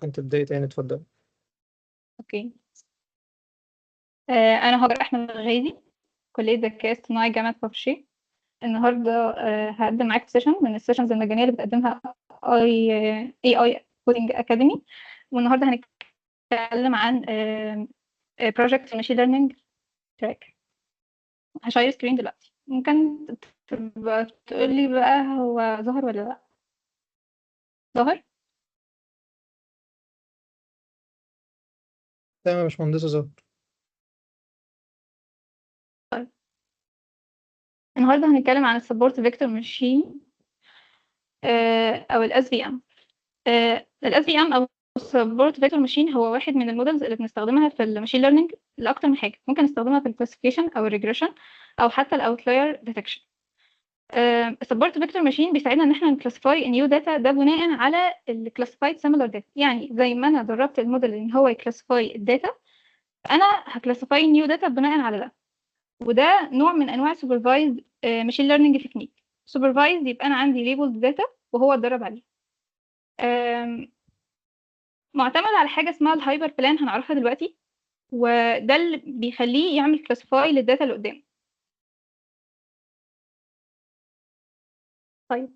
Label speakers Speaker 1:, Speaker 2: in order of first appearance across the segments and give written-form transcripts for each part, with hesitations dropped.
Speaker 1: انت تبداي تاني، اتفضل.
Speaker 2: اوكي. انا هاجر احمد الغازي، كليه ذكاء اصطناعي جامعه كفر الشيخ. النهارده هقدم معاك سيشن من السيشنز المجانيه اللي بتقدمها اي كودينج اكاديمي. والنهارده هنتكلم عن بروجكت ماشين ليرنينج تراك. هشير سكرين دلوقتي، ممكن تبقى تقولي بقى هو ظهر ولا لا؟ ظهر.
Speaker 1: تمام يا باشمهندسة زهر.
Speaker 2: طيب، النهارده هنتكلم عن السبورت فيكتور ماشين او الاس في ام. الاس في ام او سبورت فيكتور ماشين هو واحد من المودلز اللي بنستخدمها في الماشين ليرنينج لاكتر من حاجه. ممكن نستخدمها في الكلاسيفيكيشن او الريجريشن او حتى الاوتلاير ديتكشن. السبورت فيكتور ماشين بيساعدنا ان احنا نكلاسيفاي نيو داتا، ده بناء على الكلاسيفايد سيميلر داتا. يعني زي ما انا دربت الموديل ان هو يكلاسيفاي الداتا، انا هكلاسيفاي نيو داتا بناء على ده. وده نوع من انواع سوبرفايزد ماشين ليرنينج تكنيك. سوبرفايزد يبقى انا عندي ليبل داتا وهو اتدرب عليه. معتمد على حاجة اسمها الهايبر بلان، هنعرفها دلوقتي. وده اللي بيخليه يعمل كلاسيفاي للداتا اللي قدامه. طيب،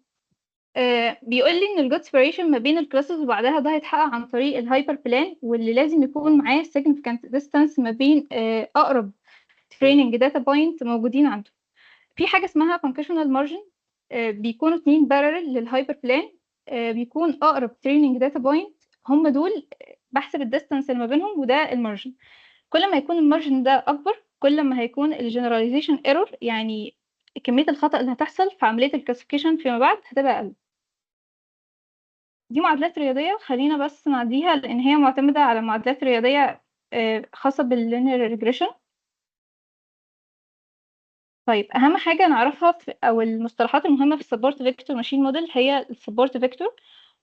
Speaker 2: بيقول لي ان الجود سيبريشن ما بين الكلاسز وبعدها ده هيتحقق عن طريق الهايبر بلان، واللي لازم يكون معاه significant distance ما بين اقرب training data point موجودين عنده. في حاجة اسمها functional margin. بيكونوا اتنين parallel للهايبر بلان. بيكون اقرب training data point هم دول. بحسب الديستانس اللي ما بينهم، وده المارجن. كل ما يكون المارجن ده اكبر، كل ما هيكون الجنراليزيشن ايرور، يعني كميه الخطا اللي هتحصل في عمليه الكلاسيفيكيشن فيما بعد هتبقى اقل. دي معادلات رياضيه، خلينا بس نعديها لان هي معتمده على معادلات رياضيه خاصه باللينير ريجريشن. طيب، اهم حاجه نعرفها او المصطلحات المهمه في السبورت فيكتور ماشين موديل هي السبورت فيكتور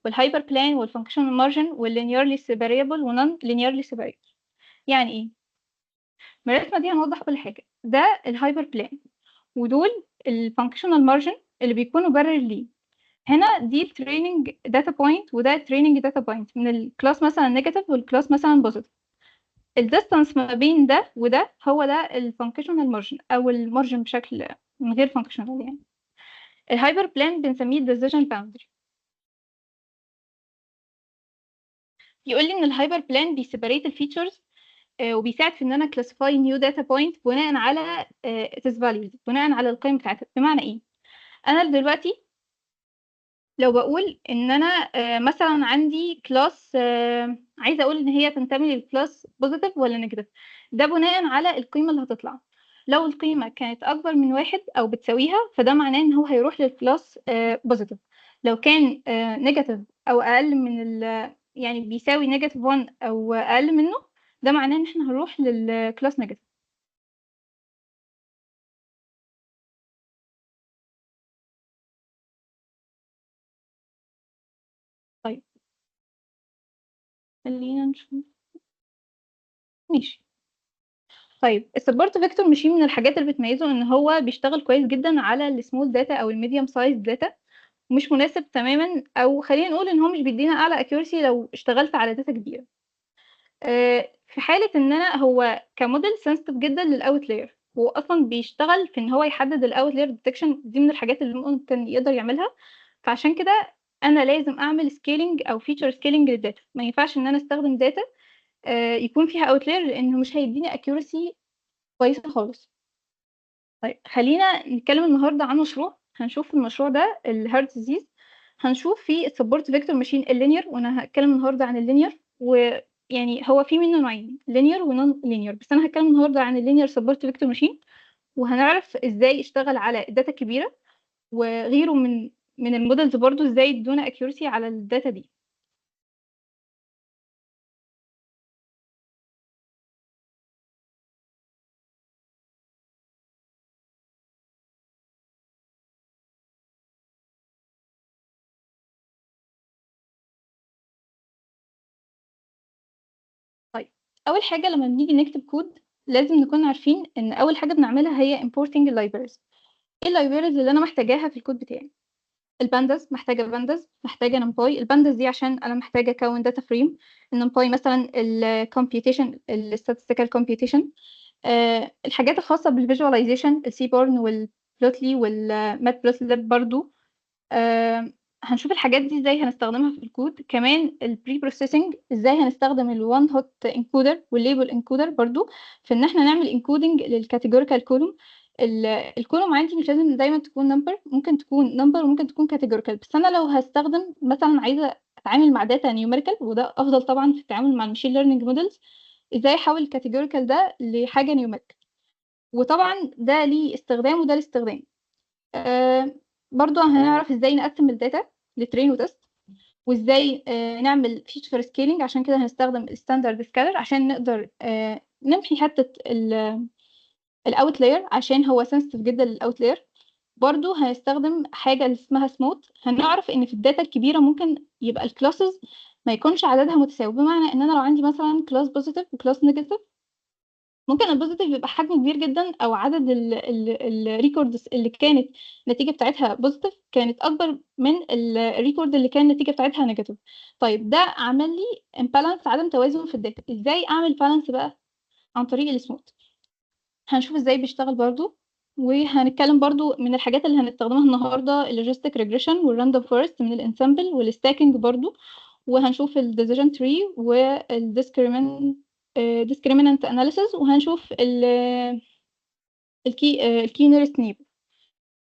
Speaker 2: والهايبر بلان والفانكشنال مارجن واللينيرلي سيباريبل ونون لينيرلي سيباريبل. يعني ايه؟ من الرسمه دي هنوضح كل حاجه. ده الهايبر بلان، ودول الفانكشنال مارجن اللي بيكونوا بارل ليه. هنا دي التريننج داتا بوينت وده التريننج داتا بوينت من الكلاس مثلا نيجاتيف والكلاس مثلا بوزيتيف. الديستانس ما بين ده وده هو ده الفانكشنال مارجن او المارجن بشكل من غير فانكشنال يعني. الهايبر بلان بنسميه الديسيجن باوندري. يقول لي ان الهايبر بلان بيسيبريت الفيتشرز وبيساعد في ان انا كلاسيفاي نيو داتا بوينت بناء على اتس فاليوز، بناء على القيم بتاعتها. بمعنى ايه؟ انا دلوقتي لو بقول ان انا مثلا عندي كلاس، عايزه اقول ان هي تنتمي للكلاس بوزيتيف ولا نيجاتيف، ده بناء على القيمه اللي هتطلع. لو القيمه كانت اكبر من واحد او بتساويها فده معناه ان هو هيروح للكلاس بوزيتيف. لو كان نيجاتيف او اقل من يعني بيساوي نيجاتيف 1 او اقل منه، ده معناه ان احنا هنروح للكلاس نيجاتيف. طيب، خلينا نشوف. ماشي. طيب، السبورت فيكتور ماشين من الحاجات اللي بتميزه ان هو بيشتغل كويس جدا على السمول داتا او الميديوم سايز داتا. مش مناسب تماما، او خلينا نقول ان هو مش بيدينا اعلى اكيورسي لو اشتغلت على داتا كبيره. في حاله ان انا هو كموديل سنسيتيف جدا للاوت لاير. هو اصلا بيشتغل في ان هو يحدد الاوت لاير ديتكشن، دي من الحاجات اللي ممكن يقدر يعملها. فعشان كده انا لازم اعمل سكيلينج او فيتشر سكيلينج للداتا. ما ينفعش ان انا استخدم داتا يكون فيها اوت لاير، لانه مش هيديني اكيورسي كويسه خالص. طيب، خلينا نتكلم النهارده عن مشروع. هنشوف في المشروع ده الهارت ديزيز. هنشوف فيه السبورت فيكتور ماشين اللينير، وانا هتكلم النهارده عن اللينير. ويعني هو في منه نوعين، لينير ونون لينير، بس انا هتكلم النهارده عن اللينير سبورت فيكتور ماشين. وهنعرف ازاي اشتغل على الداتا الكبيره، وغيره من المودلز برضو ازاي يدونا اكيورسي على الداتا دي. طيب، اول حاجه لما بنيجي نكتب كود لازم نكون عارفين ان اول حاجه بنعملها هي importing libraries. ايه اللايبريز اللي انا محتاجاها في الكود بتاعي؟ البانداز محتاجة بانداز، محتاجة نمباي. البانداز دي عشان أنا محتاجة أكون داتا فريم. النمباي مثلا الكمبيوتيشن الستاتستيكال كومبيوتيشن. الحاجات الخاصة بالفيجواليزيشن السي بورن والبلوتلي والمات بلوتلاب برضو. آه، هنشوف الحاجات دي ازاي هنستخدمها في الكود. كمان البري بروسيسنج ازاي هنستخدم الوان هوت انكودر والليبل انكودر برضو في ان احنا نعمل انكودنج للكاتيجوريكال كولوم. الكولوم عندي مش لازم دايما تكون نمبر، ممكن تكون نمبر وممكن تكون كاتيجوريكال. بس انا لو هستخدم مثلا عايزه اتعامل مع داتا نيوميريكال، وده افضل طبعا في التعامل مع المشين ليرنينج مودلز، ازاي احول الكاتيجوريكال ده لحاجه نيوميريكال. وطبعا ده ليه استخدام وده ليه استخدام. آه، برضو هنعرف ازاي نقسم الداتا لترين وتست، وازاي نعمل فيتشر سكيلينج. عشان كده هنستخدم الستاندرد سكالر عشان نقدر نمحي حتة الاوت لاير عشان هو سنسيتيف جدا للاوت لاير. برضو هنستخدم حاجة اللي اسمها سموت. هنعرف ان في الداتا الكبيرة ممكن يبقى الكلاسز ما يكونش عددها متساوي، بمعنى ان انا لو عندي مثلا كلاس بوزيتيف وكلاس نيجاتيف، ممكن البوزيتيف يبقى حجمه كبير جدا، او عدد الريكوردز اللي كانت النتيجه بتاعتها بوزيتيف كانت اكبر من الريكورد اللي كان النتيجه بتاعتها نيجاتيف. طيب ده عمل لي امبالانس، عدم توازن في الداتا. ازاي اعمل بالانس بقى؟ عن طريق السموث. هنشوف ازاي بيشتغل برضو. وهنتكلم برضو من الحاجات اللي هنستخدمها النهارده اللوجيستيك ريجريشن والراندوم فورست من الانسامبل والستاكينج برضو. وهنشوف الديسيجن تري والديسكريمنت اناليسيز. وهنشوف الكي نيرست نيبر.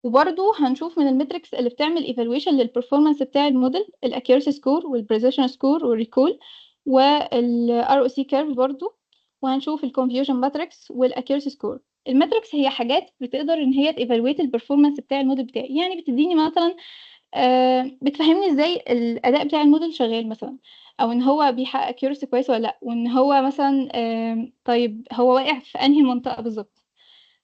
Speaker 2: وبرضو هنشوف من المتركس اللي بتعمل ايفالويشن للبرفورمانس بتاع الموديل الاكيورسي سكور والبريسيشن سكور والريكول والار او سي كيرف برضو. وهنشوف الكونفيوجن ماتريكس والاكيورسي سكور. الماتريكس هي حاجات بتقدر ان هي تيفالويت البرفورمانس بتاع الموديل بتاعي. يعني بتديني مثلا بتفهمني ازاي الاداء بتاع الموديل شغال مثلا، او ان هو بيحقق اكيورسي كويس ولا لا، وان هو مثلا طيب هو واقع في انهي منطقة بالظبط.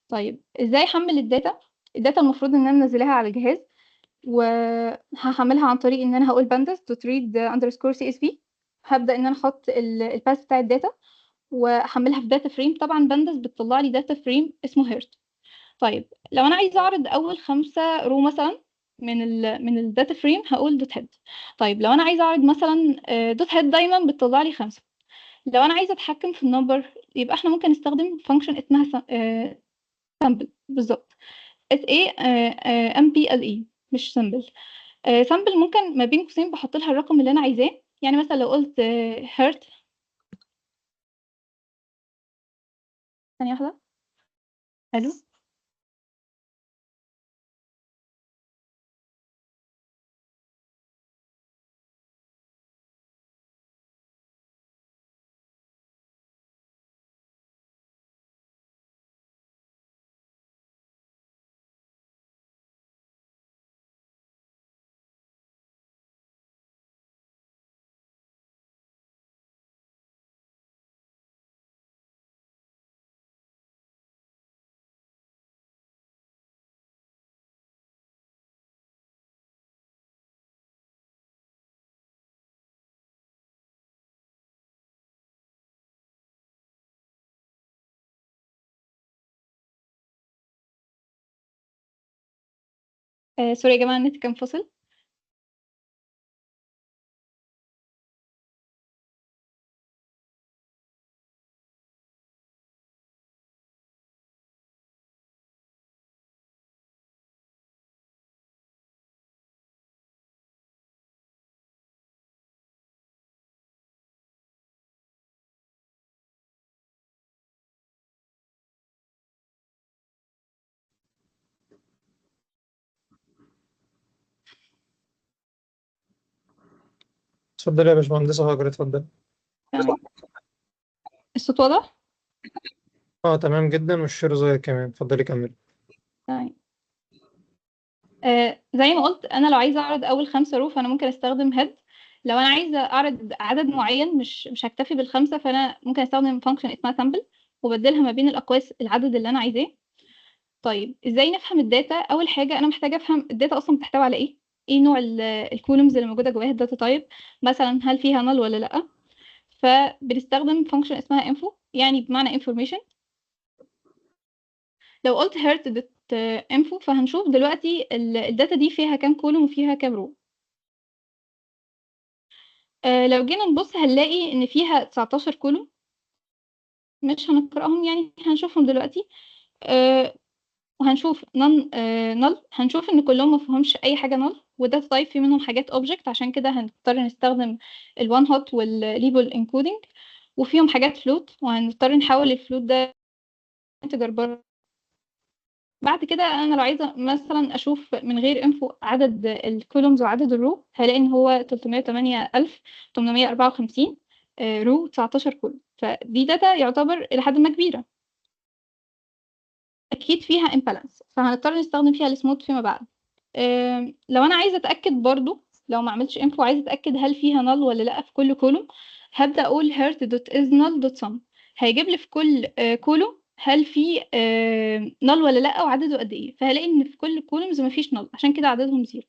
Speaker 2: طيب ازاي احمل الداتا؟ الداتا المفروض ان انا انزلها على الجهاز، وهحملها عن طريق ان انا هقول pandas to read underscore csv. هبدا ان انا احط الباث بتاع الداتا واحملها في داتا فريم. طبعا pandas بتطلع لي داتا فريم اسمه هيرت. طيب لو انا عايزه اعرض اول 5 رو مثلا من الداتا فريم هقول دوت هيد. طيب لو انا عايزه اعرض مثلا دوت هيد دايما بتطلع لي 5. لو انا عايزه اتحكم في النمبر يبقى احنا ممكن نستخدم فانكشن اسمها سامبل بالظبط. اس اي ام بي ال اي، مش سامبل. سامبل ممكن ما بين قوسين بحط لها الرقم اللي انا عايزاه. يعني مثلا لو قلت هيرت. ثانيه واحده. الو. سوري يا جماعه النت كان فاصل.
Speaker 1: اتفضلي يا باشمهندسة هاجر، اتفضل.
Speaker 2: تمام. الصوت واضح.
Speaker 1: اه تمام جدا، والشير صغير كمان، اتفضلي كملي.
Speaker 2: تمام. زي ما قلت انا لو عايزه اعرض اول 5 رو فانا ممكن استخدم هيد. لو انا عايزه اعرض عدد معين مش هكتفي بالخمسه، فانا ممكن استخدم فانكشن اسمها سامبل وبدلها ما بين الاقواس العدد اللي انا عايزاه. طيب ازاي نفهم الداتا؟ اول حاجه انا محتاجه افهم الداتا اصلا بتحتوي على ايه. ايه نوع الكولومز اللي موجوده جواها الداتا تايب، مثلا هل فيها null ولا لا. فبنستخدم فانكشن اسمها info، يعني بمعنى information. لو قلت هيرت انفو، فهنشوف دلوقتي الداتا دي فيها كام كولوم وفيها كام رو. لو جينا نبص هنلاقي ان فيها 19 كولوم، مش هنقرأهم يعني، هنشوفهم دلوقتي. آه، وهنشوف نل، هنشوف ان كلهم ما فيهمش اي حاجه نل، وده تايب في منهم حاجات اوبجكت، عشان كده هنضطر نستخدم الوان هوت والليبل انكودنج. وفيهم حاجات فلوت، وهنضطر نحول الفلوت ده انتجر بره. بعد كده انا لو عايزه مثلا اشوف من غير انفو عدد الكولومز وعدد الرو، هلاقي ان هو 308854 رو 19 كولوم، فدي داتا يعتبر الى حد ما كبيره، اكيد فيها امبالانس، فهنضطر نستخدم فيها السموث فيما بعد. لو انا عايزه اتاكد برضو، لو ما عملتش انفو عايزه اتاكد هل فيها null ولا لا في كل كولوم، هبدا اقول hert.isNull.sum، هيجيب لي في كل كولوم هل في null ولا لا وعدده قد ايه، فهلاقي ان في كل كولومز ما فيش null، عشان كده عددهم زيرو.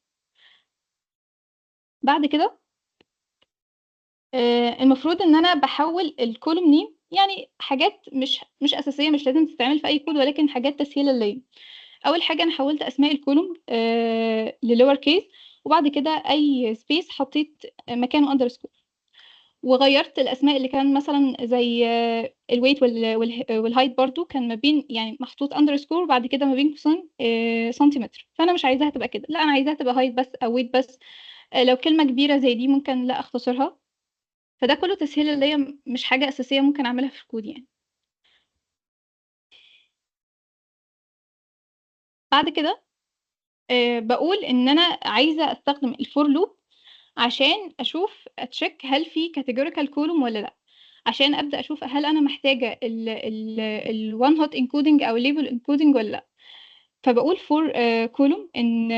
Speaker 2: بعد كده المفروض ان انا بحول الكولوم نيم، يعني حاجات مش اساسيه، مش لازم تستعمل في اي كود، ولكن حاجات تسهيلا ليا. اول حاجه انا حولت اسماء الكولوم للور كيس، وبعد كده اي سبيس حطيت مكانه اندرسكور، وغيرت الاسماء اللي كان مثلا زي الويت والهايت، برضو كان ما بين يعني محطوط اندرسكور وبعد كده ما بين قوسين سنتيمتر، فانا مش عايزاها تبقى كده، لا انا عايزاها تبقى هايت بس او ويت بس. لو كلمه كبيره زي دي ممكن لا اختصرها، فده كله تسهيل ليا، مش حاجه اساسيه ممكن اعملها في الكود يعني. بعد كده بقول ان انا عايزه استخدم الفور لوب عشان اشوف اتشيك هل في categorical column ولا لا، عشان ابدا اشوف هل انا محتاجه ال one hot encoding او label encoding ولا لا. فبقول for column in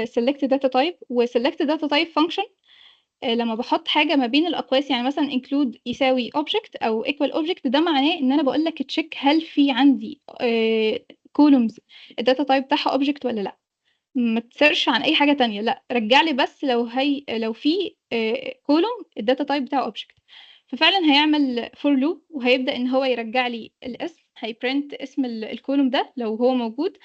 Speaker 2: select data type و select data type function. لما بحط حاجه ما بين الاقواس، يعني مثلا include يساوي object او equal object، ده معناه ان انا بقول لك تشيك هل في عندي columns الداتا تايب بتاعها object ولا لا. ما تسيرش عن اي حاجه تانية، لا رجع لي بس لو في كولوم الداتا تايب بتاعه اوبجكت. ففعلا هيعمل فور لوب وهيبدا ان هو يرجع لي الاسم، هيبرنت اسم الكولوم ده لو هو موجود،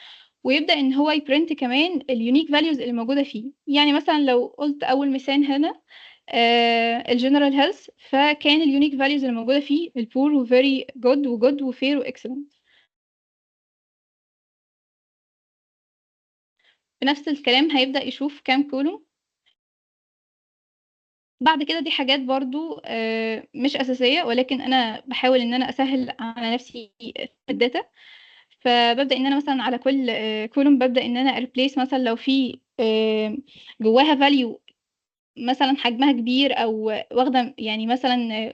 Speaker 2: ويبدا ان هو يبرنت كمان اليونيك فاليوز اللي موجوده فيه. يعني مثلا لو قلت اول مثال هنا الجنرال هيلث، فكان اليونيك فاليوز اللي موجوده فيه البور وفيري جود وجود وفير واكسلنت. بنفس الكلام هيبدا يشوف كام كولوم. بعد كده دي حاجات برضو مش أساسية، ولكن أنا بحاول إن أنا أسهل على نفسي الداتا. فببدأ إن أنا مثلا على كل كولوم ببدأ إن أنا replace، مثلا لو في جواها value مثلا حجمها كبير أو واخدة يعني مثلا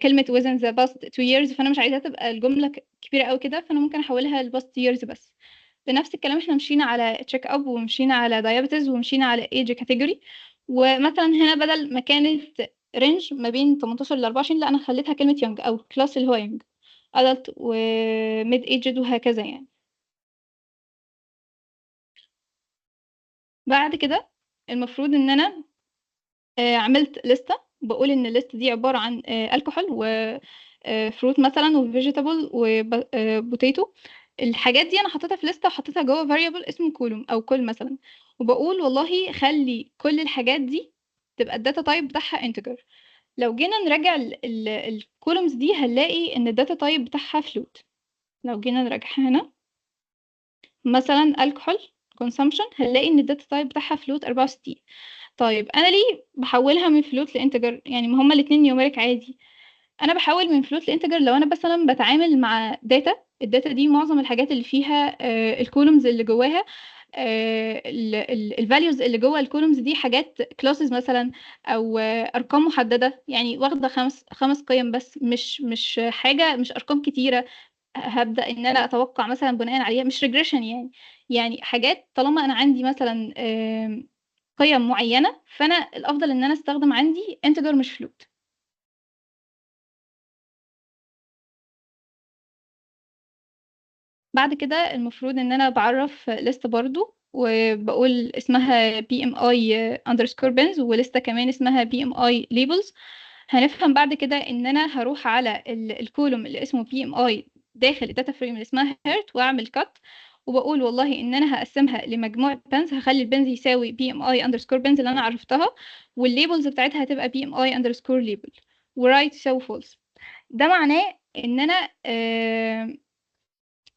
Speaker 2: كلمة within the past 2 years، فأنا مش عايزاها تبقى الجملة كبيرة أوي كده، فأنا ممكن أحولها ل past years بس. بنفس الكلام احنا مشينا على تشيك اب ومشينا على دايابيتس ومشينا على ايج كاتيجوري، ومثلا هنا بدل ما كانت رينج ما بين 18 ل 24، لا انا خليتها كلمة يونج او كلاس اللي هو يونج ادلت وميد ايجد وهكذا يعني. بعد كده المفروض ان انا عملت لستة، بقول ان الليست دي عبارة عن الكحول وفروت مثلا وفيجيتابل وبوتيتو. الحاجات دي انا حطيتها في لستة وحطيتها جوه variable اسمه كولوم او كل مثلا، وبقول والله خلي كل الحاجات دي تبقى الداتا تايب بتاعها انتجر. لو جينا نراجع الكولومز دي هنلاقي ان الداتا تايب بتاعها فلوت. لو جينا نراجعها هنا مثلا الكحول consumption، هنلاقي ان الداتا تايب بتاعها فلوت 64. طيب انا ليه بحولها من فلوت لانتجر؟ يعني ما هما الاتنين نيوميريك عادي. انا بحول من فلوت لانتجر لو انا مثلا بتعامل مع داتا، الداتا دي معظم الحاجات اللي فيها الكولومز اللي جواها، الفاليوز اللي جوه الكولومز دي حاجات كلاسز مثلا، او ارقام محدده، يعني واخده خمس قيم بس، مش حاجه، مش ارقام كتيره هبدا ان انا اتوقع مثلا بناء عليها، مش ريجريشن يعني. يعني حاجات طالما انا عندي مثلا قيم معينه، فانا الافضل ان انا استخدم عندي انتجر مش فلوت. بعد كده المفروض ان انا بعرف لستة برضو، وبقول اسمها PMI underscore bins، ولستة كمان اسمها PMI labels. هنفهم بعد كده ان انا هروح على الكولوم اللي اسمه PMI داخل الداتا فريم اللي اسمها هيرت واعمل cut، وبقول والله ان انا هقسمها لمجموعه بنز، هخلي البنز يساوي بي ام اي اندرسكور بنز اللي انا عرفتها، والليبلز بتاعتها هتبقى بي ام اي اندرسكور ليبل، ورايت يساوي فولس. ده معناه ان انا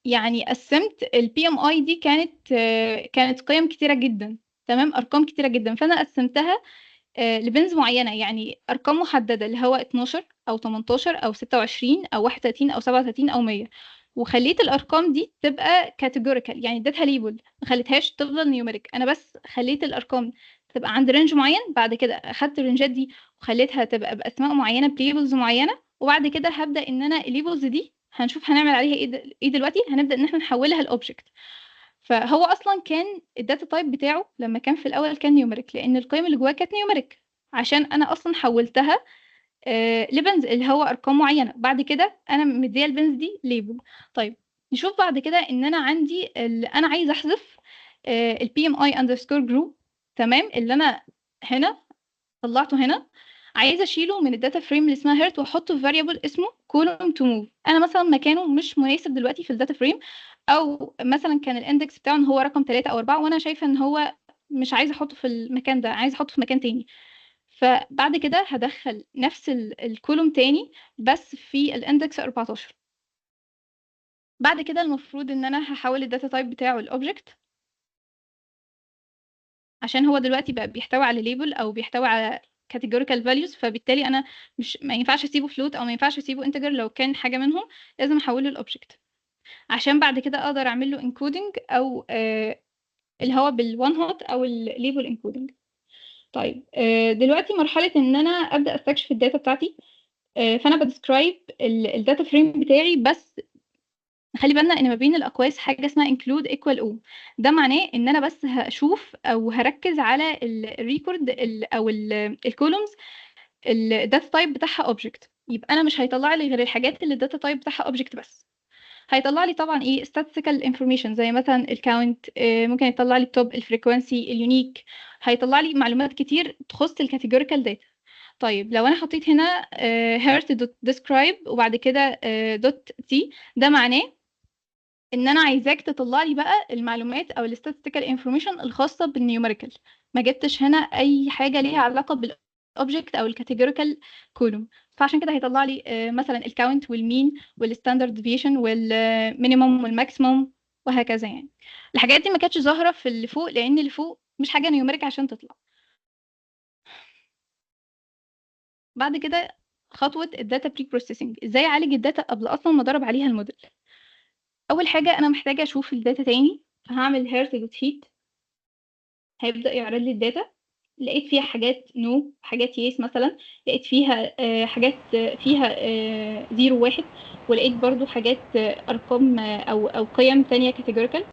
Speaker 2: يعني قسمت البي ام اي دي، كانت قيم كتيره جدا، تمام، ارقام كتيره جدا، فانا قسمتها لبنز معينه، يعني ارقام محدده اللي هو 12 او 18 او 26 او 31 او 37 او 100، وخليت الارقام دي تبقى كاتيجوريكال، يعني اديتها ليبل، ما خليتهاش تفضل نيوميريك، انا بس خليت الارقام تبقى عند رينج معين، بعد كده اخدت الرينجات دي وخليتها تبقى باسماء معينه بليبلز معينه، وبعد كده هبدا ان انا الليبلز دي هنشوف هنعمل عليها ايه ايه دلوقتي، هنبدا ان احنا نحولها لاوبجكت. فهو اصلا كان الداتا تايب بتاعه لما كان في الاول كان نيوميريك، لان القيم اللي جواه كانت نيوميريك، عشان انا اصلا حولتها لبنز اللي هو ارقام معينه، بعد كده انا مديه البنز دي ليبل. طيب نشوف بعد كده ان انا عندي انا عايزه احذف البي ام اي اندرسكور جروب، تمام، اللي انا هنا طلعته هنا، عايزه اشيله من الداتا فريم اللي اسمها هيرت واحطه في فاريبل اسمه كولوم تو موف. انا مثلا مكانه مش مناسب دلوقتي في الداتا فريم، او مثلا كان الاندكس بتاعه ان هو رقم 3 او 4، وانا شايفه ان هو مش عايزه احطه في المكان ده، عايزه احطه في مكان تاني. فبعد كده هدخل نفس الكولوم تاني بس في الاندكس 14. بعد كده المفروض ان انا هحول الداتا تايب بتاعه الاوبجكت، عشان هو دلوقتي بقى بيحتوي على ليبل او بيحتوي على categorical values، فبالتالي انا مش ما ينفعش اسيبه float او ما ينفعش اسيبه integer، لو كان حاجه منهم لازم احوله لاوبجكت، عشان بعد كده اقدر اعمل له encoding او اللي هو بالone hot او الليبل encoding. طيب دلوقتي مرحله ان انا ابدا استكشف الداتا بتاعتي، فانا بديسكرايب الداتا فريم بتاعي، بس خلي بالنا ان ما بين الاقواس حاجه اسمها include equal o. ده معناه ان انا بس هشوف او هركز على الريكورد او الكولومز الداتا تايب بتاعها اوبجكت، يبقى انا مش هيطلع لي غير الحاجات اللي الداتا تايب بتاعها اوبجكت بس. هيطلع لي طبعا ايه statistical information زي مثلا الكاونت، ممكن يطلع لي التوب، الفريكوانسي، اليونيك، هيطلع لي معلومات كتير تخص الكاتيجوريكال داتا. طيب لو انا حطيت هنا هيرت دوت ديسكرايب وبعد كده دوت تي، ده معناه ان انا عايزاك تطلع لي بقى المعلومات او الستاتستيكال انفورميشن الخاصه بالنيوميريكال، ما جبتش هنا اي حاجه ليها علاقه بالاوبجكت او الكاتيجوريكال كولوم. فعشان كده هيطلع لي مثلا الكاونت والمين والستاندرد ديفيشن والمينيمم والماكسيمم وهكذا. يعني الحاجات دي ما كانتش ظاهره في اللي فوق، لان اللي فوق مش حاجه نيوميريك عشان تطلع. بعد كده خطوه الداتا بري بروسيسنج، ازاي اعالج الداتا قبل اصلا ما اضرب عليها الموديل. اول حاجه انا محتاجه اشوف الداتا تاني، هعمل هيرت دوت هيت، هيبدأ يعرض لي الداتا، لقيت فيها حاجات نو حاجات يس مثلا، لقيت فيها حاجات فيها 0 و1، ولقيت برضو حاجات أرقام أو قيم تانية كاتيجوريكال.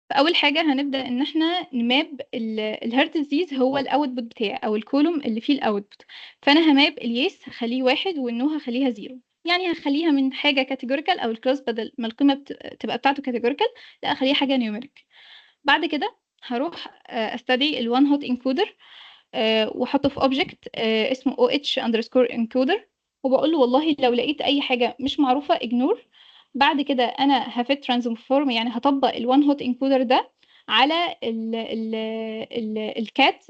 Speaker 2: فأول حاجة هنبدأ إن احنا نماب الهيرتزيز هو الأوتبوت بتاعي أو الكولوم اللي فيه الأوتبوت، فأنا هماب اليس هخليه 1 والنو هخليها 0، يعني هخليها من حاجة كاتيجوريكال أو الكلاس بدل ما القيمة تبقى بتاعته كاتيجوريكال، لا أخليها حاجة نيوميريك. بعد كده هروح استدعي الوان هوت انكودر واحطه في اوبجكت اسمه oh_encoder، وبقول له والله لو لقيت اي حاجه مش معروفه اجنور. بعد كده انا هفت ترانسفورم، يعني هطبق الوان هوت انكودر ده على الكات،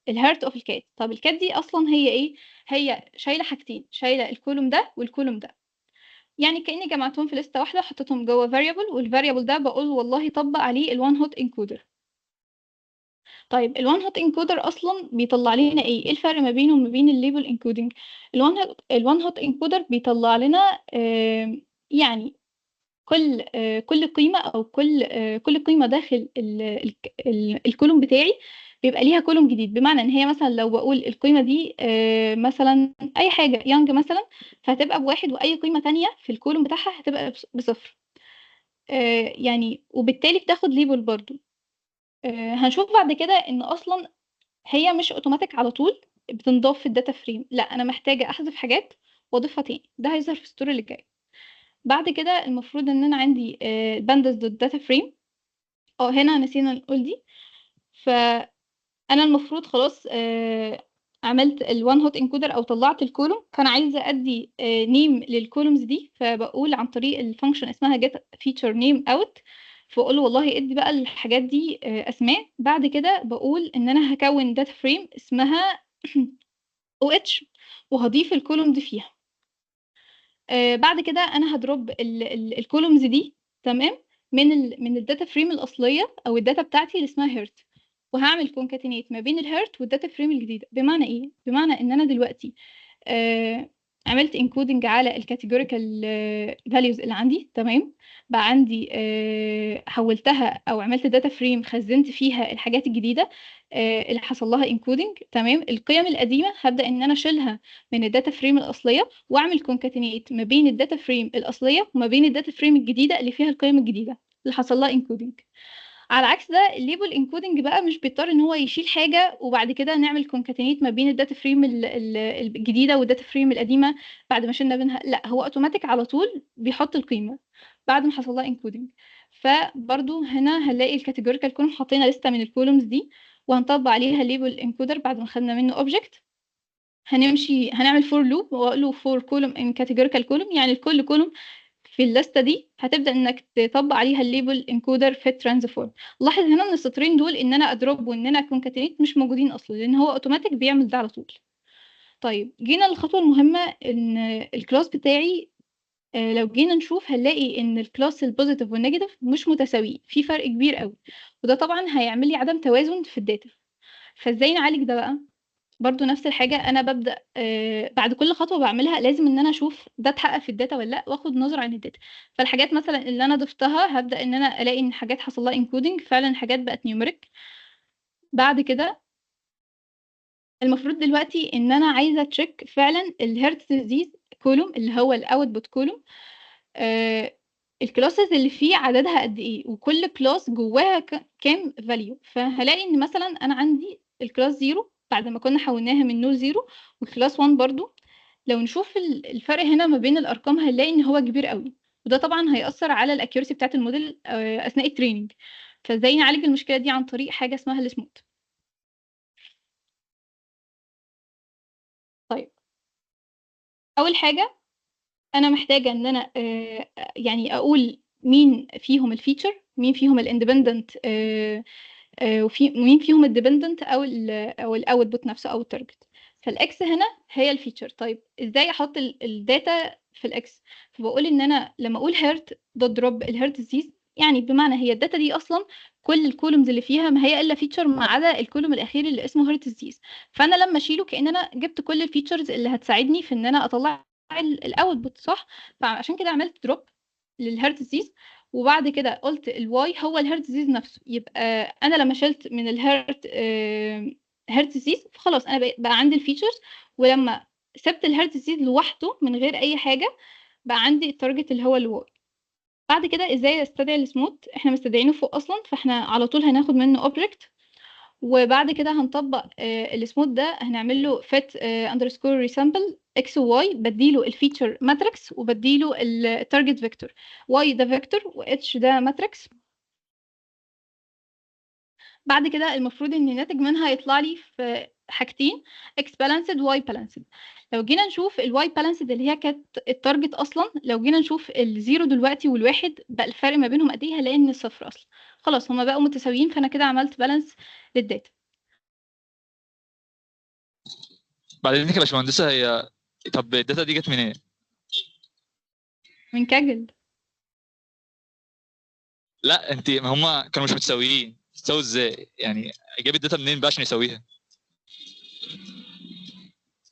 Speaker 2: الهيرت اوف الكات. طب الكات دي اصلا هي ايه؟ هي شايله حاجتين، شايله الكولوم ده والكولوم ده، يعني كأني جمعتهم في لستة واحدة حطيتهم جوه variable، والفاريبل ده بقول والله طبق عليه الوان هوت انكودر. طيب الوان هوت انكودر اصلا بيطلع لنا ايه؟ ايه الفرق ما بينه وما بين الليبل انكودنج؟ الوان هوت انكودر بيطلع لنا يعني كل قيمة او كل قيمة داخل الكولوم بتاعي بيبقى ليها كولوم جديد، بمعنى ان هي مثلا لو بقول القيمة دي مثلا اي حاجة يانج مثلا، فهتبقى بواحد، واي قيمة تانية في الكولوم بتاعها هتبقى بصفر. يعني وبالتالي بتاخد ليبل برضو. هنشوف بعد كده ان اصلا هي مش اوتوماتيك على طول بتنضاف في الداتا فريم، لا انا محتاجة احذف حاجات واضيفها تاني، ده هيظهر في الستوري اللي جاي. بعد كده المفروض ان انا عندي بانداس دوت داتا فريم، هنا نسينا نقول دي. فانا المفروض خلاص عملت الوان هوت انكودر او طلعت الكولوم، فانا عايزه ادي نيم للكولومز دي، فبقول عن طريق الفانكشن اسمها get feature name out، فاقول له والله ادي بقى الحاجات دي اسماء. بعد كده بقول ان انا هكون داتا فريم اسمها OH وهضيف الكولوم دي فيها. بعد كده انا هدروب الكولومز دي تمام من الداتا فريم الاصليه او الداتا بتاعتي اللي اسمها هيرت، وهعمل كونكاتينيت ما بين الهيرت والداتا فريم الجديده. بمعنى ايه؟ بمعنى ان انا دلوقتي عملت انكودنج على الكاتيجوريكال فاليوز اللي عندي تمام، بقى عندي حولتها او عملت داتا فريم خزنت فيها الحاجات الجديده اللي حصل لها انكودنج تمام. القيم القديمه هبدا ان انا اشيلها من الداتا فريم الاصليه واعمل كونكاتينيت ما بين الداتا فريم الاصليه وما بين الداتا فريم الجديده اللي فيها القيم الجديده اللي حصل لها انكودنج. على عكس ده الليبل انكودنج بقى مش بيضطر ان هو يشيل حاجه وبعد كده نعمل كونكاتينيت ما بين الداتا فريم الجديده والداتا فريم القديمه بعد ما شلنا بينها، لا هو اوتوماتيك على طول بيحط القيمه بعد ما حصل لها انكودنج. فبرضو هنا هنلاقي الكاتيجوريكال كولوم حطينا لسته من الكولومز دي وهنطبق عليها الليبل انكودر بعد ما خدنا منه اوبجكت. هنعمل فور لوب واقول له فور كولوم ان كاتيجوريكال كولوم، يعني الكل كولوم في الليسته دي هتبدا انك تطبق عليها الليبل انكودر في ترانسفورم. لاحظ هنا ان السطرين دول ان انا ادروب وان انا كونكاتينيت مش موجودين اصلا لان هو اوتوماتيك بيعمل ده على طول. طيب جينا للخطوه المهمه ان الكلاس بتاعي لو جينا نشوف هنلاقي ان الكلاس البوزيتيف والنيجاتيف مش متساويين، في فرق كبير قوي، وده طبعا هيعمل لي عدم توازن في الداتا. فازاي نعالج ده بقى؟ برضو نفس الحاجة، أنا ببدأ بعد كل خطوة بعملها لازم إن أنا أشوف ده اتحقق في الداتا ولا لأ وآخد نظرة عن الداتا. فالحاجات مثلا اللي أنا ضفتها هبدأ إن أنا ألاقي إن حاجات حصل لها انكودنج فعلا، حاجات بقت نيوميريك. بعد كده المفروض دلوقتي إن أنا عايزة تشيك فعلا الهيرتز ديزيز كولوم اللي هو الأوتبوت كولوم، الكلاسز اللي فيه عددها قد ايه وكل كلاس جواها كام فاليو. فهلاقي ان مثلا انا عندي الكلاس 0 بعد ما كنا حولناها من نو 0 وكلاس 1 برضو. لو نشوف الفرق هنا ما بين الارقام هنلاقي ان هو كبير قوي، وده طبعا هيأثر على الاكيورسي بتاعت الموديل اثناء التريننج. فازاي نعالج المشكله دي؟ عن طريق حاجه اسمها السموث. طيب اول حاجه انا محتاجه ان انا يعني اقول مين فيهم الفيتشر، مين فيهم الاندبندنت، وفي مين فيهم الديبندنت او الاوتبوت نفسه او التارجت. فالاكس هنا هي الفيتشر. طيب ازاي احط الداتا في الاكس؟ فبقول ان انا لما اقول هيرت دوت دروب الهيرت ديز، يعني بمعنى هي الداتا دي اصلا كل الكولومز اللي فيها ما هي الا فيتشر ما عدا الكولوم الاخير اللي اسمه هيرت ديز. فانا لما اشيله كأن انا جبت كل الفيتشرز اللي هتساعدني في ان انا اطلع الاوتبوت صح. فعشان كده عملت دروب للهيرت ديز، وبعد كده قلت الواي هو الهيرت ديزيز نفسه. يبقى انا لما شلت من الهيرت هيرت ديزيز فخلاص انا بقى عندي الفيتشرز، ولما سبت الهيرت ديزيز لوحده من غير اي حاجه بقى عندي التارجت اللي هو الواي. بعد كده ازاي استدعي السموث؟ احنا مستدعينه فوق اصلا، فاحنا على طول هناخد منه اوبجكت، وبعد كده هنطبق السموث ده هنعمل له فيت اندرسكور ريسامبل اكس وواي، بديله الفيتشر ماتريكس وبديله التارجت فيكتور. واي ده فيكتور واتش ده ماتريكس. بعد كده المفروض ان الناتج منها يطلع لي في حاجتين، اكس بالانسد واي بالانسد. لو جينا نشوف الواي بالانسد اللي هي كانت التارجت اصلا، لو جينا نشوف الزيرو دلوقتي والواحد بقى الفرق ما بينهم قد ايه، هلاقي ان الصفر اصلا خلاص هما بقوا متساويين، فانا كده عملت بالانس للداتا.
Speaker 3: بعد اذنك يا باشمهندسه، هي طب الداتا دي جت منين؟
Speaker 2: من كاجل.
Speaker 3: لا انت، ما هم كانوا مش متساويين، تساوي ازاي يعني؟ جاب الداتا منين بقى عشان يساويها؟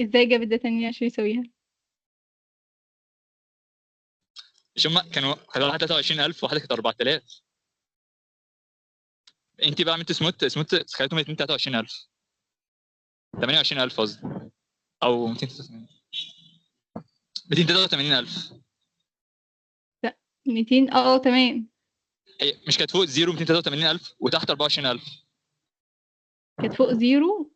Speaker 2: ازاي جاب الداتا منين عشان يسويها؟
Speaker 3: مش هم كانوا واحده 23000 وواحده كانت 4000. انت بقى عملت سموت خليتهم الاثنين 23000، 28000 قصدي، او 283، 283000.
Speaker 2: لا 200 تمام.
Speaker 3: مش كانت فوق زيرو 283000 وتحت 24000؟
Speaker 2: كانت فوق زيرو.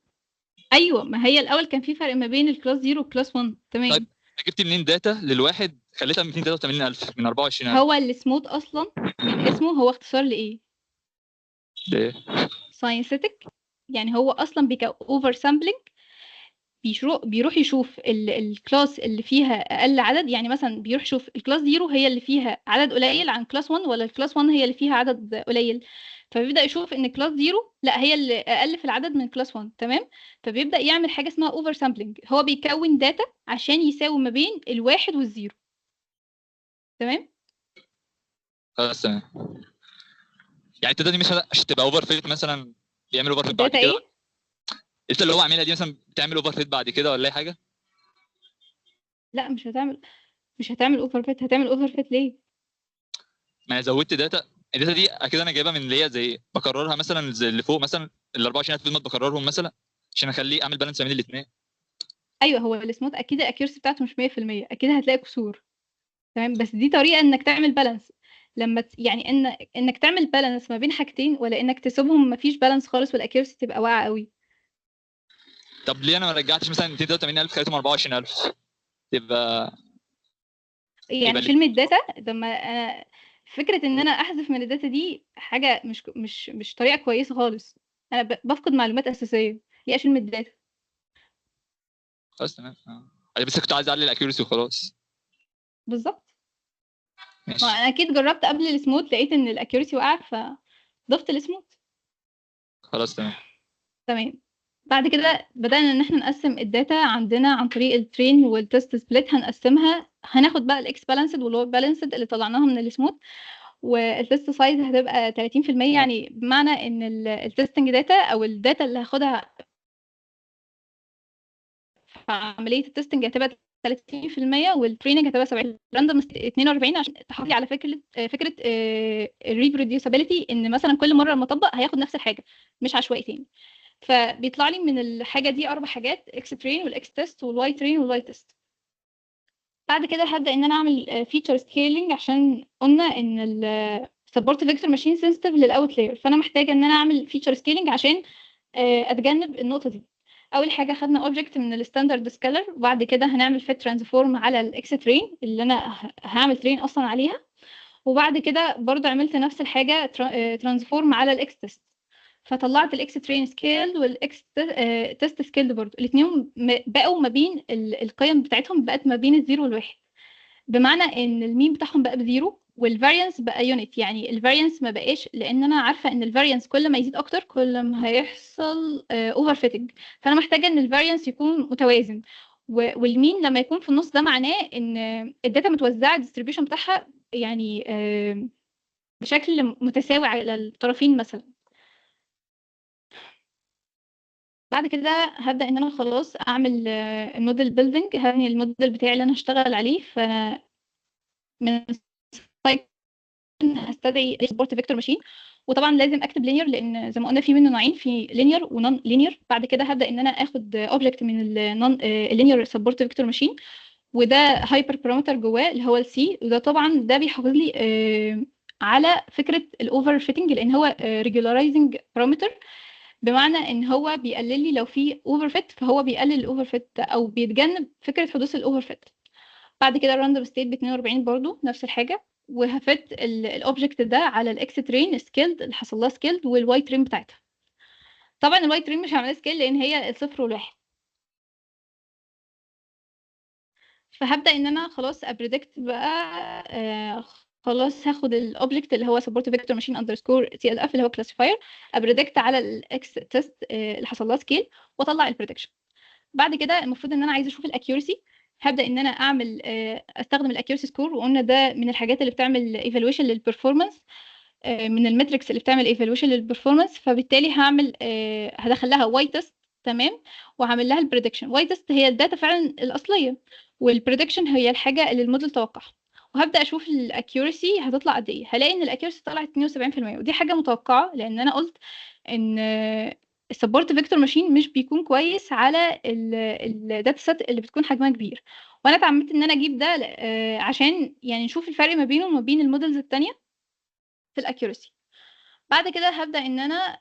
Speaker 2: ايوه ما هي الاول كان في فرق ما بين الكلاس زيرو والكلاس 1 تمام.
Speaker 3: طيب جبت منين داتا للواحد خليتها 283000 من 24000؟
Speaker 2: هو السموث اصلا من اسمه هو اختصار لايه؟
Speaker 3: ليه؟
Speaker 2: ساينسيتك، يعني هو اصلا اوفر سامبلنج بيروح يشوف الكلاس اللي فيها اقل عدد، يعني مثلا بيروح يشوف الكلاس 0 هي اللي فيها عدد قليل عن كلاس 1 ولا الكلاس 1 هي اللي فيها عدد قليل. فبيبدأ يشوف ان كلاس 0 لا هي اللي اقل في العدد من كلاس 1. تمام. فبيبدأ يعمل حاجة اسمها اوفر سامبلنج، هو بيكون داتا عشان يساوي ما بين الواحد والزيرو. تمام.
Speaker 3: خلاص تمام. يعني الداتا دي مش هتبقى اوفر فيت مثلا، بيعمل اوفر فيت بعد
Speaker 2: الداتا
Speaker 3: كده؟
Speaker 2: ايه؟
Speaker 3: الداتا اللي هو عاملها دي مثلا بتعمل اوفر فيت بعد كده ولا اي حاجه؟
Speaker 2: لا مش هتعمل اوفر فيت. هتعمل اوفر فيت ليه؟
Speaker 3: ما انا زودت داتا، الداتا دي اكيد انا جايبها من اللي هي زي بكررها مثلا زي اللي فوق مثلا ال 24000 كلمه بكررهم مثلا عشان اخليه اعمل بالانس بين الاثنين.
Speaker 2: ايوه، هو السموث اكيد الاكيورسي بتاعته مش 100%، اكيد هتلاقي كسور. تمام. بس دي طريقه انك تعمل بالانس. لما يعني انك تعمل بالانس ما بين حاجتين، ولا انك تسيبهم ما فيش بالانس خالص والاكيورسي تبقى واقعه قوي.
Speaker 3: طب ليه انا ما رجعتش مثلا 280000 خليتهم 24000؟ يبقى
Speaker 2: يعني
Speaker 3: يبقى
Speaker 2: اشيل من الداتا. لما انا فكره ان انا احذف من الداتا دي حاجه مش طريقه كويسه خالص. انا بفقد معلومات اساسيه. ليه اشيل من الداتا؟
Speaker 3: خلاص تمام. انا بس كنت عايز اعلي الاكيورسي وخلاص.
Speaker 2: بالظبط. ما
Speaker 3: ماشي.
Speaker 2: انا اكيد جربت قبل السموث لقيت ان الاكيورسي وقعت فضفت السموث.
Speaker 3: خلاص تمام.
Speaker 2: تمام. بعد كده بدأنا ان احنا نقسم الداتا عندنا عن طريق الترين والتست سبليت. هنقسمها، هناخد بقى الاكس بالانسد واللو بالانسد اللي طلعناها من السموث، والتست سايز هتبقى 30%. يعني بمعنى ان التستنج داتا او الداتا اللي هاخدها في عملية التستنج هتبقى 30%، والتريننج هتبقى 70%، راندوم 42 عشان تحافظي على فكرة الريبروديوسابيلتي، ان مثلا كل مرة لما اطبق هياخد نفس الحاجة مش عشوائي تاني. فبيطلع لي من الحاجة دي 4 حاجات: اكس ترين والاكس تيست والواي ترين والواي تيست. بعد كده هبدأ ان انا اعمل فيتشر سكيلينج، عشان قلنا ان سبورت فيكتور ماشين سنسيتيف للاوتلاير، فانا محتاجه ان انا اعمل فيتشر سكيلينج عشان اتجنب النقطه دي. اول حاجه خدنا اوبجكت من الستاندرد سكالر، وبعد كده هنعمل فيت ترانسفورم على الاكس ترين اللي انا هعمل ترين اصلا عليها، وبعد كده برضو عملت نفس الحاجه ترانسفورم على الاكس تيست. فطلعت الاكس ترين سكيلد والاكس تيست سكيلد برضو. الاثنين بقوا ما بين القيم بتاعتهم بقت ما بين الزيرو والواحد، بمعنى ان المين بتاعهم بقى بزيرو والفاريانس بقى يونت. يعني الفاريانس ما بقاش، لان انا عارفه ان الفاريانس كل ما يزيد اكتر كل ما هيحصل اوفر فيتنج. فانا محتاجه ان الفاريانس يكون متوازن، والمين لما يكون في النص ده معناه ان الداتا متوزعه الديستريبيوشن بتاعها يعني بشكل متساوي على الطرفين مثلا. بعد كده هبدأ ان انا خلاص اعمل الموديل بيلدينج، هبني الموديل بتاعي اللي انا هشتغل عليه. من هستدعي سبورت فيكتور ماشين، وطبعا لازم اكتب لينير، لان زي ما قلنا في منه نوعين، في لينير ونون لينير. بعد كده هبدا ان انا اخد اوبجكت من النون لينير سبورت فيكتور ماشين، وده هايبر بارامتر جواه اللي هو السي، وده طبعا ده بيحافظ لي على فكره الاوفر فيتنج، لان هو ريجولاريزنج بارامتر، بمعنى ان هو بيقلل لي لو في اوفر فيت، فهو بيقلل الاوفر فيت او بيتجنب فكره حدوث الاوفر فيت. بعد كده الراندوم ستيت ب 42 برضو نفس الحاجه، وهفت الاوبجكت ده على الاكس ترين سكيلد اللي حصل لها سكيلد والواي ترين بتاعتها. طبعا الواي ترين مش هعملها سكيل لان هي الصفر والواحد. فهبدا ان انا خلاص ابريدكت بقى. خلاص هاخد الاوبجكت اللي هو سبورت فيكتور ماشين اندرسكور سي ال اف اللي هو كلاسيفاير، ابريدكت على الاكس تيست اللي حصل لها سكيل، واطلع البريدكشن. بعد كده المفروض ان انا عايزه اشوف الاكيورسي. هبدا ان انا اعمل استخدم الاكيورسي سكور، وقلنا ده من الحاجات اللي بتعمل ايفالويشن للبرفورمانس، من المتركس اللي بتعمل ايفالويشن للبرفورمانس. فبالتالي هعمل هدخل لها واي تيست. تمام. وهعمل لها البريدكشن. واي تيست هي الداتا فعلا الاصليه، والبريدكشن هي الحاجه اللي الموديل توقعها. وهبدا اشوف الاكيورسي هتطلع قد ايه. هلاقي ان الاكيورسي طلعت 72%، ودي حاجه متوقعه لان انا قلت ان السبورت فيكتور ماشين مش بيكون كويس على الداتا سيت اللي بتكون حجمها كبير. وانا اتعمدت ان انا اجيب ده عشان يعني نشوف الفرق ما بينه وما بين المودلز التانية في الاكيورسي. بعد كده هبدا ان انا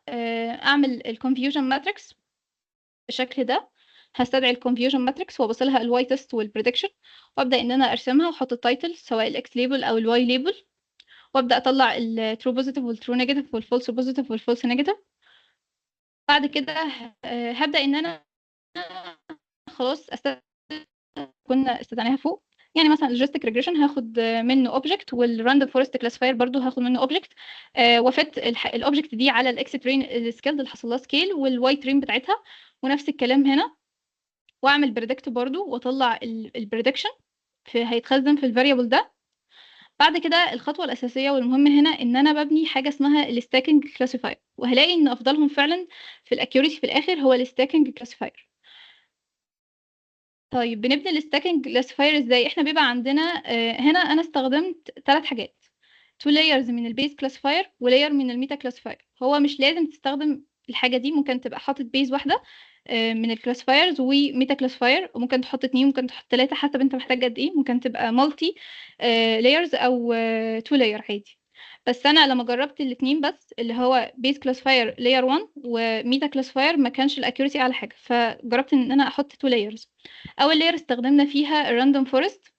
Speaker 2: اعمل الكونفيوجن ماتريكس بالشكل ده. هستدعي الكونفيوجن ماتريكس وابص لها الواي تيست والبريدكشن، وابدا ان انا ارسمها واحط التايتل سواء الاكس ليبل او الواي ليبل، وابدا اطلع الترو بوزيتيف والترو نيجاتيف والفولس بوزيتيف والفولس نيجاتيف. بعد كده هبدا ان انا خلاص كنا استدعيناها فوق. يعني مثلا اللوجيستيك ريجريشن هاخد منه اوبجكت، والراندوم فورست كلاسيفاير برضو هاخد منه اوبجكت، وافت الاوبجكت دي على الاكس ترين السكيل اللي حصل لها سكيل والواي ترين بتاعتها، ونفس الكلام هنا. واعمل بريدكت برضو واطلع البريدكشن هيتخزن في الفاريبل ده. بعد كده الخطوه الاساسيه والمهمه هنا ان انا ببني حاجه اسمها الستاكينج كلاسيفاير، وهلاقي ان افضلهم فعلا في الاكيوريسي في الاخر هو الستاكينج كلاسيفاير. طيب بنبني الستاكينج كلاسيفاير ازاي؟ احنا بيبقى عندنا هنا انا استخدمت 3 حاجات، 2 layers من البيز كلاسيفاير ولاير من الميتا كلاسيفاير. هو مش لازم تستخدم الحاجه دي، ممكن تبقى حاطط بيز واحده من الكلاسيفايرز وميتا كلاسيفاير، وممكن تحط 2، ممكن تحط 3 حسب انت محتاج قد ايه. ممكن تبقى مالتي layers او 2 layer عادي. بس انا لما جربت الاثنين بس اللي هو بيز كلاسيفاير لاير 1 وميتا كلاسيفاير ما كانش الاكيورسي اعلى حاجه، فجربت ان انا احط 2 layers. اول لاير استخدمنا فيها الراندوم فورست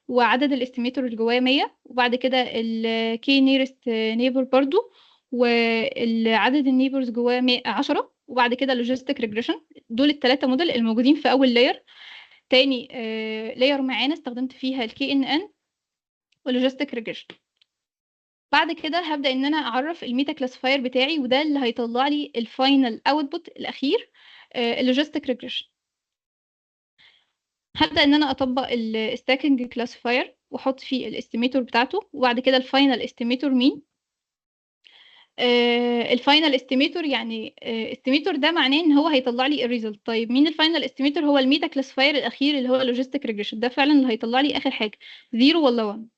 Speaker 2: وعدد الاستيميتور اللي جواه 100، وبعد كده الكي نيرست نيبر برضو وعدد النيبرز جواه 10، وبعد كده لوجيستيك ريجريشن. دول الثلاثه موديل الموجودين في اول لاير. تاني لاير معانا استخدمت فيها الكي ان ان ولوجيستيك ريجريشن. بعد كده هبدا ان انا اعرف الميتا كلاسيفاير بتاعي، وده اللي هيطلع لي الفاينل اوتبوت الاخير اللوجيستيك ريجريشن. هبدا ان انا اطبق الستاكينج كلاسيفاير واحط فيه الاستيميتور بتاعته، وبعد كده الفاينل استيميتور مين. الفاينل استيميتور يعني استيميتور ده معناه ان هو هيطلع لي الريزلت. طيب مين الفاينل استيميتور؟ هو الميتا كلاسيفاير الاخير اللي هو اللوجيستيك ريجريشن، ده فعلا اللي هيطلع لي اخر حاجه 0 ولا 1.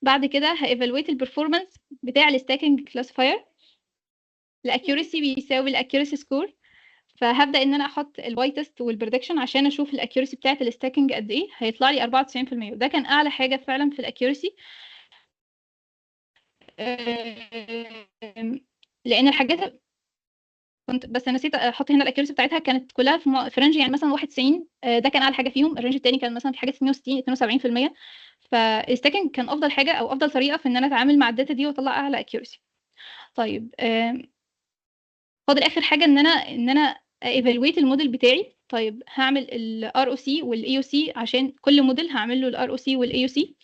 Speaker 2: بعد كده هايفالويت البرفورمانس بتاع الستاكينج كلاسيفاير. الاكيورسي بيساوي الاكيورسي سكور، فهبدا ان انا احط الواي تيست والبريدكشن عشان اشوف الاكيورسي بتاعه الستاكينج قد ايه. هيطلع لي 94%، وده كان اعلى حاجه فعلا في الاكيورسي. لان الحاجات كنت بس نسيت احط هنا الاكيورسي بتاعتها كانت كلها في رينج، يعني مثلا 91 ده كان اعلى حاجه فيهم. الرينج التاني كان مثلا في حاجات 160 72%. فالستاكينج كان افضل حاجه او افضل طريقه في ان انا اتعامل مع الداتا دي واطلع اعلى اكيورسي. طيب فاضل اخر حاجه ان انا ايفالويت الموديل بتاعي. طيب هعمل الار او سي والاي او سي، عشان كل موديل هعمل له الار او سي والاي او سي.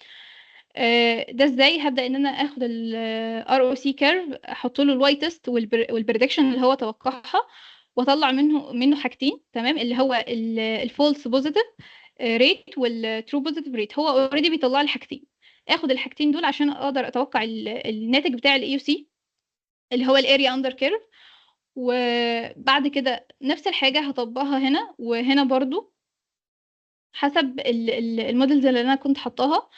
Speaker 2: ده ازاي؟ هبدا ان انا اخد الار او سي كيرف، احط له الواي تيست والبريدكشن اللي هو توقعها، واطلع منه حاجتين، تمام، اللي هو الفولس بوزيتيف ريت والترو بوزيتيف ريت. هو اوريدي بيطلع لي حاجتين، اخد الحاجتين دول عشان اقدر اتوقع الناتج بتاع الاي او سي اللي هو الاريا اندر كيرف. وبعد كده نفس الحاجة هطبقها هنا وهنا برضو حسب المودلز اللي انا كنت حطاها.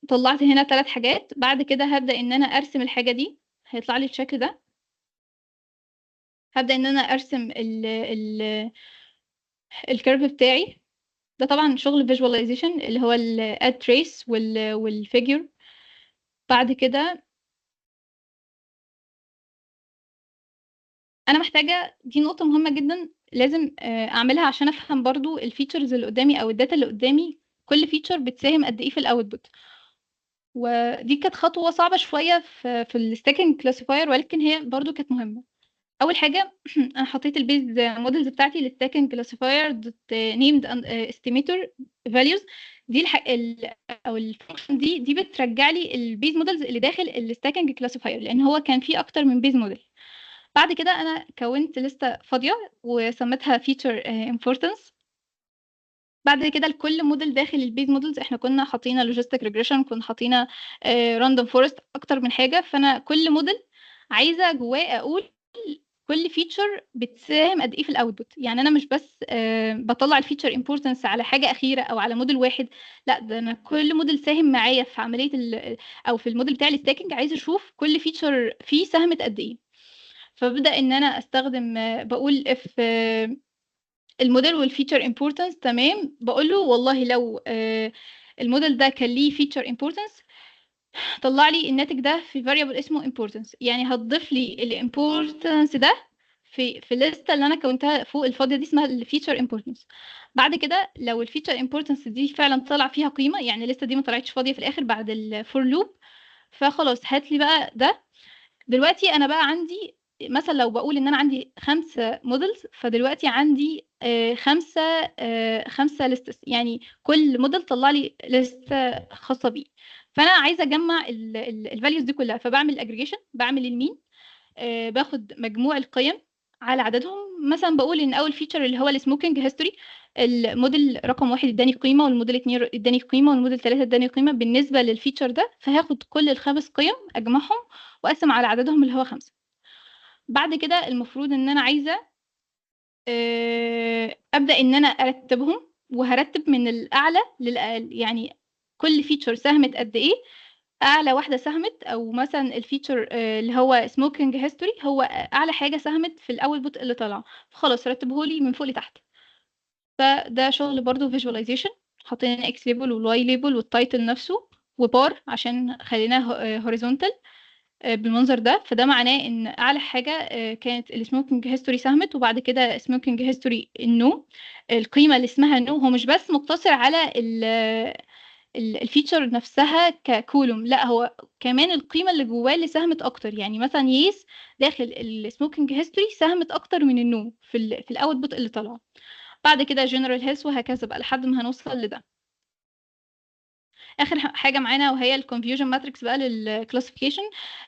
Speaker 2: طلعت هنا 3 حاجات. بعد كده هبدأ ان انا ارسم الحاجة دي، هيطلع لي الشكل ده. هبدأ ان انا ارسم الكيرف بتاعي. ده طبعا شغل فيجواليزيشن اللي هو الاد تريس والفيجر. بعد كده انا محتاجه، دي نقطه مهمه جدا لازم اعملها عشان افهم برضو الفيتشرز اللي قدامي او الداتا اللي قدامي، كل فيتشر بتساهم قد ايه في الاوتبوت. ودي كانت خطوه صعبه شويه في الستاكينج كلاسيفاير، ولكن هي برضو كانت مهمه. اول حاجه انا حطيت البيز مودلز بتاعتي للستاكينج كلاسيفاير دوت نيمد استيميتور فاليوز. دي او الفانكشن دي بترجع لي البيز مودلز اللي داخل الستاكينج كلاسيفاير، لان هو كان فيه اكتر من بيز موديل. بعد كده انا كونت لستة فاضية وسميتها feature importance. بعد كده لكل موديل داخل البيز مودلز احنا كنا حاطينا لوجيستيك ريجريشن، كنا حاطينا راندوم فورست، اكتر من حاجة. فانا كل موديل عايزة جواه اقول كل فيتشر بتساهم قد ايه في الاوتبوت. يعني انا مش بس بطلع الفيتشر امبورتنس على حاجه اخيره او على موديل واحد، لا، ده انا كل موديل ساهم معايا في عمليه او في الموديل بتاع الستاكينج، عايزه اشوف كل فيتشر فيه ساهمت قد ايه. فببدأ ان انا استخدم بقول اف الموديل والفيتشر امبورتنس، تمام، بقول له والله لو الموديل ده كان ليه فيتشر امبورتنس طلع لي الناتج ده في variable اسمه importance، يعني هتضيف لي الامبورتنس ده في الليسته اللي انا كونتها فوق الفاضيه دي اسمها الفيتشر امبورتنس. بعد كده لو الفيتشر امبورتنس دي فعلا طلع فيها قيمه، يعني الليسته دي ما طلعتش فاضيه في الاخر بعد الفور لوب، فخلاص هات لي بقى ده. دلوقتي انا بقى عندي مثلا لو بقول ان انا عندي 5 مودلز، فدلوقتي عندي 5 ليستس، يعني كل موديل طلع لي لسته خاصه بيه. فانا عايزه اجمع الفاليوز دي كلها، فبعمل اجريجيشن، بعمل المين، باخد مجموع القيم على عددهم. مثلا بقول ان اول فيتشر اللي هو السموكينج هيستوري، الموديل رقم 1 اداني قيمه، والموديل 2 اداني قيمه، والموديل 3 اداني قيمه بالنسبه للفيتشر ده، فهاخد كل ال5 قيم اجمعهم واقسم على عددهم اللي هو 5. بعد كده المفروض ان انا عايزه ابدا ان انا ارتبهم، وهرتب من الاعلى للاقل، يعني كل فيتشر ساهمت قد ايه، اعلى واحده ساهمت، او مثلا الفيتشر اللي هو سموكينج هيستوري هو اعلى حاجه ساهمت في الاول بوت اللي طلع، فخلاص رتبه لي من فوق لتحت. فده شغل برضو فيجواليزيشن، حطينا اكس ليبل والواي ليبل والتايتل نفسه وبار عشان خليناه هوريزونتال بالمنظر ده. فده معناه ان اعلى حاجه كانت السموكينج هيستوري ساهمت، وبعد كده سموكينج هيستوري النو، القيمه اللي اسمها نو. هو مش بس مقتصر على الفيتشر نفسها ككولوم، لا هو كمان القيمه اللي جواه اللي ساهمت اكتر. يعني مثلا يس داخل السموكينج هيستوري ساهمت اكتر من النو في الاوتبوت اللي طلع. بعد كده جنرال هيلث، وهكذا بقى لحد ما هنوصل لده. اخر حاجه معانا وهي الكونفيوجن ماتريكس بقى للكلاسيفيكيشن،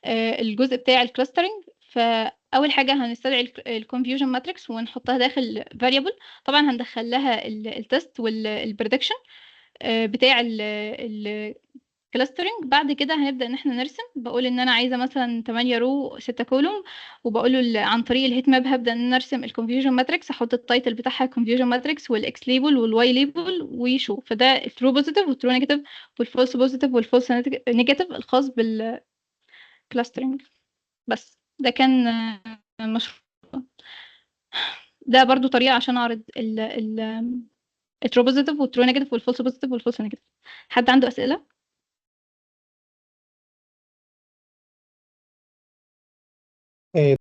Speaker 2: الجزء بتاع الكلاسترنج. فاول حاجه هنستدعي الكونفيوجن ماتريكس ونحطها داخل فاريبل. طبعا هندخل لها التست والبريدكشن بتاع الكلاسترنج. بعد كده هنبدا ان احنا نرسم. بقول ان انا عايزه مثلا 8 رو 6 كولوم، وبقول له عن طريق الهيت ماب هبدا ان انا ارسم الكونفيوجن ماتريكس، احط التايتل بتاعها كونفيوجن ماتريكس والاكس ليبل والواي ليبل ويشو. فده الترو بوزيتيف والترو نيجاتيف والفولس بوزيتيف والفولس نيجاتيف الخاص بالكلاسترنج. بس ده كان مشروع. ده برضو طريقه عشان اعرض الترو بوزيتيف والترو نيجاتيف والفولس بوزيتيف والفولس نيجاتيف. حد عنده اسئله؟
Speaker 1: إيه